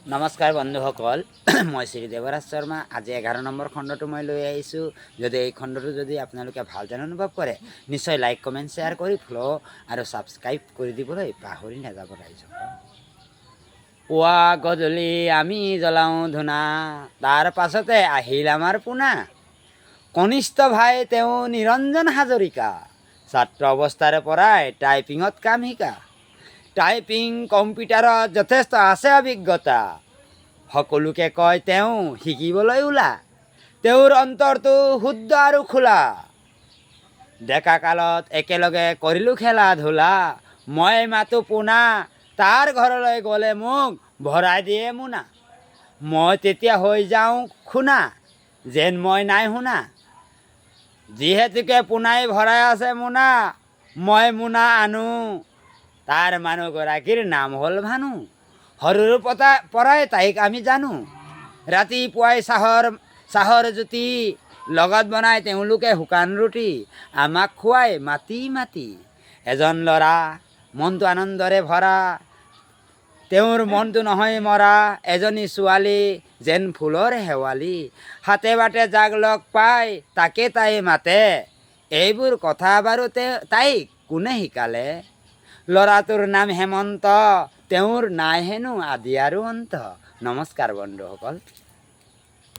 নমস্কাৰ বন্ধুসকল মই শ্ৰী দেৱৰাজ শৰ্মা আজি 11 নম্বৰ খণ্ডটো মই লৈ আহিছোঁ। যদি এই খণ্ডটো যদি আপোনালোকে ভাল যেন অনুভৱ কৰে নিশ্চয় লাইক কমেণ্ট শ্বেয়াৰ কৰি ফ'ল' আৰু ছাবস্ক্ৰাইব কৰি দিবলৈ পাহৰি নাযাব ৰাইজক। পুৱা গধূলি আমি জ্বলাওঁ ধূনা, তাৰ পাছতে আহিল আমাৰ পোনা। কনিষ্ঠ ভাই তেওঁ নিৰঞ্জন হাজৰিকা, ছাত্ৰ অৱস্থাৰে পৰাই টাইপিঙত কাম শিকা। টাইপিং কম্পিউটাৰত যথেষ্ট আছে অভিজ্ঞতা, সকলোকে কয় তেওঁ শিকিবলৈ ওলা। তেওঁৰ অন্তৰটো শুদ্ধ আৰু খোলা, ডেকা কালত একেলগে কৰিলোঁ খেলা ধূলা। মই মাতো পোনা, তাৰ ঘৰলৈ গ'লে মোক ভৰাই দিয়ে মোনা। মই তেতিয়া হৈ যাওঁ খুনা, যেন মই নাই শুনা। যিহেতুকে পোনাই ভৰাই আছে মোনা, মই মোনা আনো। তাৰ মানুহগৰাকীৰ নাম হ'ল ভানু, সৰুৰ পৰাই তাইক আমি জানো। ৰাতিপুৱাই চাহৰ জুতি লগত বনাই তেওঁলোকে শুকান ৰুটি, আমাক খুৱাই মাতি মাতি। এজন ল'ৰা মনটো আনন্দৰে ভৰা, তেওঁৰ মনটো নহয় মৰা। এজনী ছোৱালী যেন ফুলৰ শেৱালি, হাতে বাটে যাক লগ পাই তাকে তাই মাতে। এইবোৰ কথা বাৰু তাইক কোনে শিকালে? ল'ৰাটোৰ নাম হেমন্ত, তেওঁৰ নাই হেনো আদি আৰু অন্ত। নমস্কাৰ বন্ধুসকল।